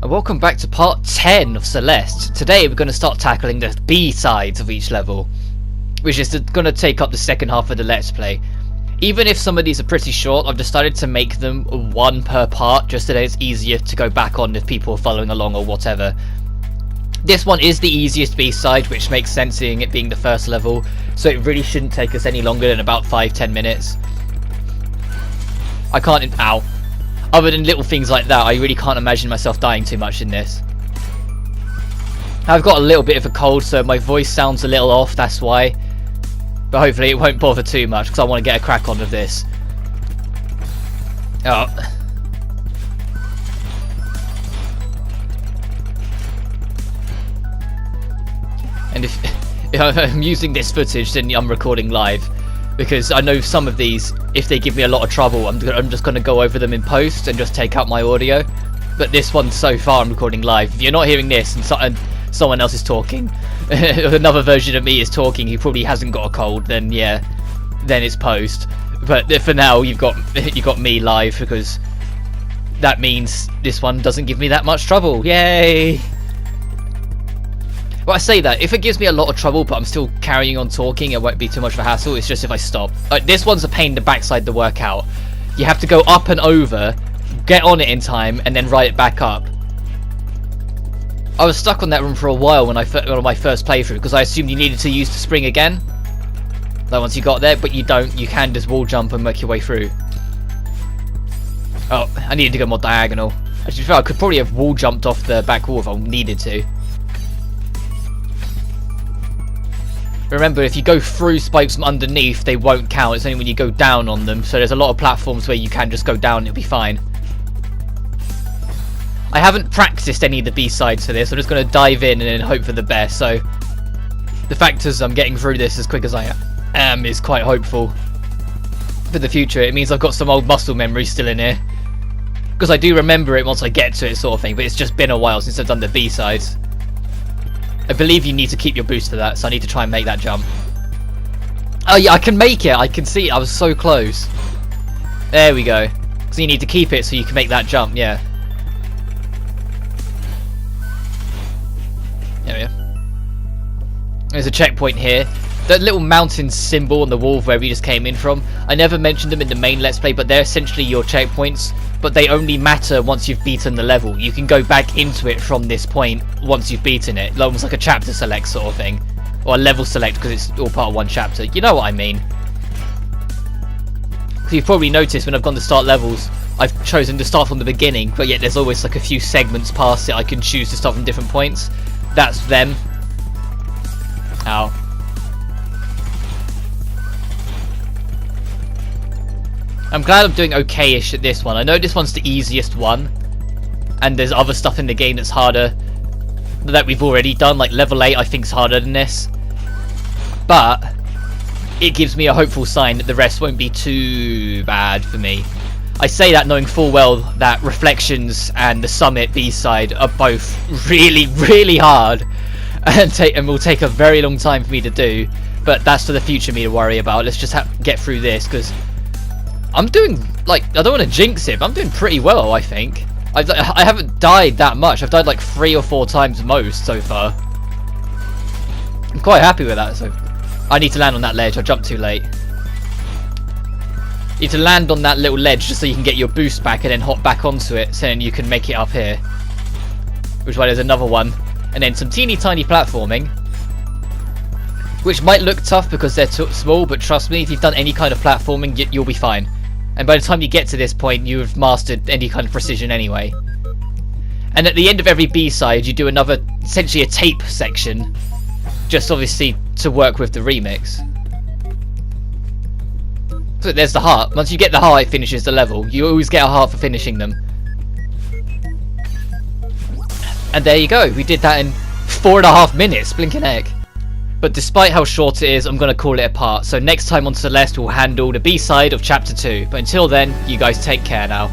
And welcome back to part 10 of Celeste. Today we're going to start tackling the B-sides of each level, which is going to take up the second half of the Let's Play. Even if some of these are pretty short, I've decided to make them one per part, just so that it's easier to go back on if people are following along or whatever. This one is the easiest B-side, which makes sense seeing it being the first level, so it really shouldn't take us any longer than about 5-10 minutes. I can't... Ow. Other than little things like that, I really can't imagine myself dying too much in this. I've got a little bit of a cold, so my voice sounds a little off, that's why. But hopefully it won't bother too much, because I want to get a crack on with this. Oh. And if I'm using this footage, then I'm recording live. Because I know some of these, if they give me a lot of trouble, I'm just going to go over them in post and just take out my audio. But this one, so far, I'm recording live. If you're not hearing this and someone else is talking, another version of me is talking, who probably hasn't got a cold, then yeah, then it's post. But for now, you've got me live, because that means this one doesn't give me that much trouble. Yay! Well, I say that, if it gives me a lot of trouble but I'm still carrying on talking, it won't be too much of a hassle. It's just if I stop. Like, this one's a pain in the backside to work out. You have to go up and over, get on it in time, and then ride it back up. I was stuck on that room for a while when on my first playthrough, because I assumed you needed to use the spring again. Like, once you got there, but you don't. You can just wall jump and make your way through. Oh, I needed to go more diagonal. Actually, I could probably have wall jumped off the back wall if I needed to. Remember, if you go through spikes from underneath, they won't count. It's only when you go down on them. So there's a lot of platforms where you can just go down and it'll be fine. I haven't practiced any of the B-sides for this. I'm just going to dive in and then hope for the best. So the fact is I'm getting through this as quick as I am is quite hopeful for the future. It means I've got some old muscle memory still in here, because I do remember it once I get to it, sort of thing. But it's just been a while since I've done the B-sides. I believe you need to keep your boost for that, so I need to try and make that jump. Oh yeah, I can make it! I can see it. I was so close. There we go. So you need to keep it so you can make that jump, yeah. There we go. There's a checkpoint here. That little mountain symbol on the wall where we just came in from, I never mentioned them in the main Let's Play, but they're essentially your checkpoints. But they only matter once you've beaten the level. You can go back into it from this point once you've beaten it. Almost like a chapter select sort of thing. Or a level select, because it's all part of one chapter. You know what I mean. So you've probably noticed when I've gone to start levels, I've chosen to start from the beginning, but yet there's always like a few segments past it I can choose to start from different points. That's them. Ow. I'm glad I'm doing okay-ish at this one. I know this one's the easiest one, and there's other stuff in the game that's harder that we've already done, like level 8 I think is harder than this. But it gives me a hopeful sign that the rest won't be too bad for me. I say that knowing full well that Reflections and the Summit B-side are both really, really hard, and will take a very long time for me to do, but that's for the future me to worry about. Let's just get through this, because I'm doing, like, I don't want to jinx it, but I'm doing pretty well, I think. I haven't died that much. I've died like 3 or 4 times most so far. I'm quite happy with that. So I need to land on that ledge. I jumped too late. You need to land on that little ledge just so you can get your boost back and then hop back onto it, so then you can make it up here. Which is why there's another one. And then some teeny tiny platforming, which might look tough because they're small, but trust me, if you've done any kind of platforming, you'll be fine. And by the time you get to this point, you've mastered any kind of precision anyway. And at the end of every B-side, you do another, essentially a tape section, just obviously to work with the remix. So there's the heart. Once you get the heart, it finishes the level. You always get a heart for finishing them. And there you go. We did that in 4.5 minutes. Blinking heck. But despite how short it is, I'm going to call it a part. So next time on Celeste, we'll handle the B-side of Chapter 2. But until then, you guys take care now.